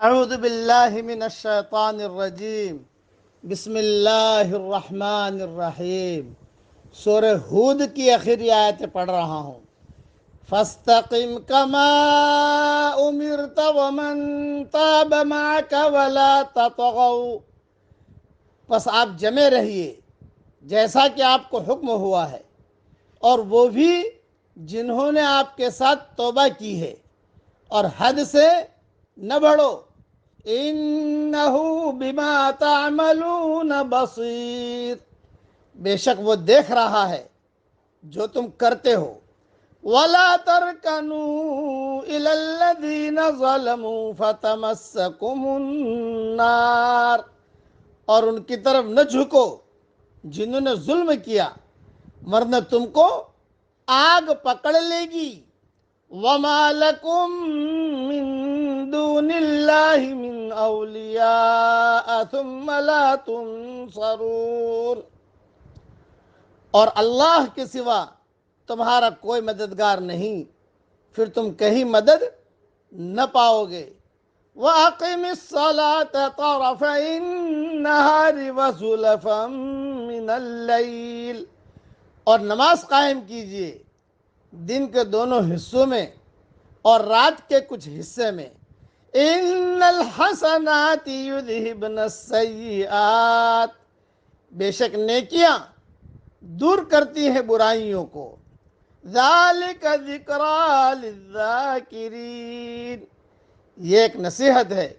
اعوذ باللہ من الشیطان الرجیم بسم اللہ الرحمن الرحیم۔ سورہ ہود کی آخری آیتیں پڑھ رہا ہوں۔ فاستقم کما امرت ومن تاب معك ولا تطغوا، پس آپ جمے رہیے جیسا کہ آپ کو حکم ہوا ہے، اور وہ بھی جنہوں نے آپ کے ساتھ توبہ کی ہے، اور حد سے نہ بڑھو۔ انہ بما تعملون بصیر، بے شک وہ دیکھ رہا ہے جو تم کرتے ہو۔ ولا ترکنوا الی الذین ظلموا فتمسکم النار، اور ان کی طرف نہ جھکو جنہوں نے ظلم کیا، ورنہ تم کو آگ پکڑ لے گی۔ وما لکم من دون اللہ من اولیاء ثم لا تنصرون، اور اللہ کے سوا تمہارا کوئی مددگار نہیں، پھر تم کہیں مدد نہ پاؤ گے۔ وَأَقِمِ الصَّلَاةَ طَرَفَيِ النَّهَارِ وَزُلَفًا مِّنَ اللَّيْلِ، اور نماز قائم کیجئے دن کے دونوں حصوں میں اور رات کے کچھ حصے میں۔ ان الحسنات یذہبن السیئات، بے شک نیکیاں دور کرتی ہیں برائیوں کو۔ ذالک ذکریٰ للذاکرین، یہ ایک نصیحت ہے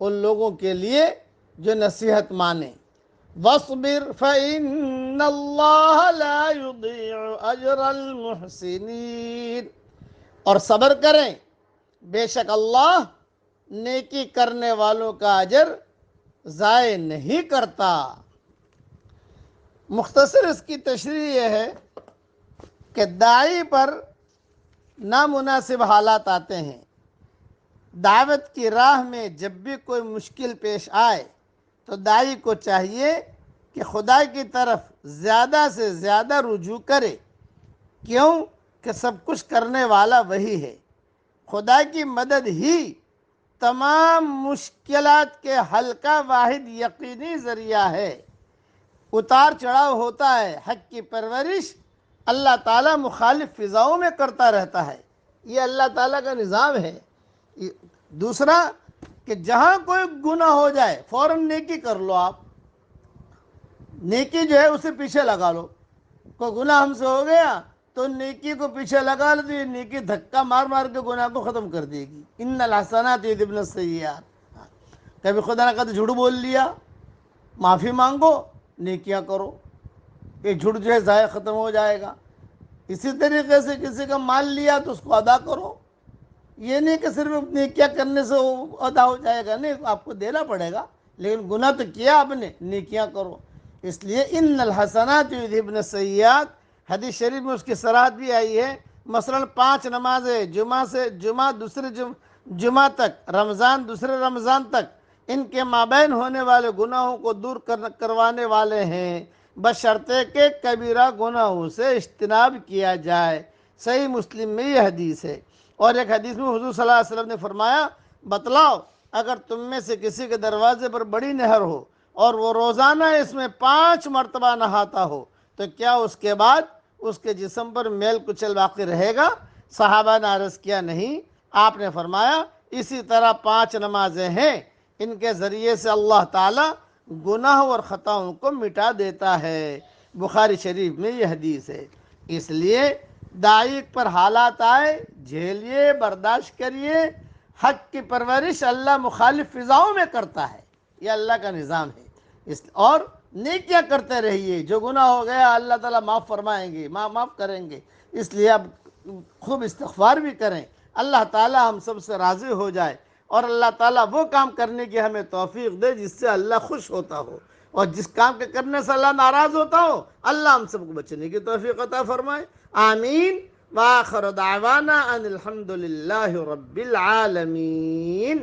ان لوگوں کے لیے جو نصیحت مانیں۔ وَاصْبِرْ فَإِنَّ اللَّهَ لَا يُضِيعُ أَجْرَ الْمُحْسِنِينَ، اور صبر کریں، بے شک اللہ نیکی کرنے والوں کا اجر ضائع نہیں کرتا۔ مختصر اس کی تشریح یہ ہے کہ داعی پر نامناسب حالات آتے ہیں۔ دعوت کی راہ میں جب بھی کوئی مشکل پیش آئے تو داعی کو چاہیے کہ خدا کی طرف زیادہ سے زیادہ رجوع کرے، کیوں کہ سب کچھ کرنے والا وہی ہے۔ خدا کی مدد ہی تمام مشکلات کے حل کا واحد یقینی ذریعہ ہے۔ اتار چڑھاؤ ہوتا ہے، حق کی پرورش اللہ تعالیٰ مخالف فضاؤں میں کرتا رہتا ہے، یہ اللہ تعالیٰ کا نظام ہے۔ دوسرا کہ جہاں کوئی گناہ ہو جائے فوراً نیکی کر لو، آپ نیکی جو ہے اسے پیچھے لگا لو۔ کوئی گناہ ہم سے ہو گیا تو نیکی کو پیچھے لگا لو، تو یہ نیکی دھکا مار مار کے گناہ کو ختم کر دے گی۔ ان الحسنات یذہبن السیئات، کبھی خدا نہ خواستہ جھوٹ بول لیا، معافی مانگو، نیکیاں کرو، یہ جھوٹ جو ہے ضائع ختم ہو جائے گا۔ اسی طریقے سے کسی کا مال لیا تو اس کو ادا کرو، یہ نہیں کہ صرف نیکیاں کرنے سے وہ ادا ہو جائے گا، نہیں، آپ کو دینا پڑے گا، لیکن گناہ تو کیا آپ نے، نیکیاں کرو۔ اس لیے ان الحسنات یذہبن السیئات، حدیث شریف میں اس کی صراحت بھی آئی ہے۔ مثلا 5 نمازیں جمعہ سے جمعہ دوسرے جمعہ تک، رمضان دوسرے رمضان تک، ان کے مابین ہونے والے گناہوں کو دور کروانے والے ہیں، بشرطے کہ کبیرہ گناہوں سے اجتناب کیا جائے۔ صحیح مسلم میں یہ حدیث ہے۔ اور ایک حدیث میں حضور صلی اللہ علیہ وسلم نے فرمایا، بتلاؤ اگر تم میں سے کسی کے دروازے پر بڑی نہر ہو اور وہ روزانہ اس میں 5 مرتبہ نہاتا ہو تو کیا اس کے بعد اس کے جسم پر میل کچل باقی رہے گا؟ صحابہ نے عرض کیا نہیں۔ آپ نے فرمایا اسی طرح 5 نمازیں ہیں، ان کے ذریعے سے اللہ تعالیٰ گناہ اور خطاؤں کو مٹا دیتا ہے۔ بخاری شریف میں یہ حدیث ہے۔ اس لیے داعی پر حالات آئے جھیلیے، برداشت کریے، حق کی پرورش اللہ مخالف فضاؤں میں کرتا ہے، یہ اللہ کا نظام ہے۔ اور نیکیاں کرتے رہیے، جو گناہ ہو گیا اللہ تعالیٰ معاف فرمائیں گے، معاف کریں گے۔ اس لیے اب خوب استغفار بھی کریں، اللہ تعالیٰ ہم سب سے راضی ہو جائے، اور اللہ تعالیٰ وہ کام کرنے کی ہمیں توفیق دے جس سے اللہ خوش ہوتا ہو، اور جس کام کے کرنے سے اللہ ناراض ہوتا ہو اللہ ہم سب کو بچنے کی توفیق عطا فرمائے۔ آمین۔ وآخر دعوانا ان الحمد للہ رب العالمین۔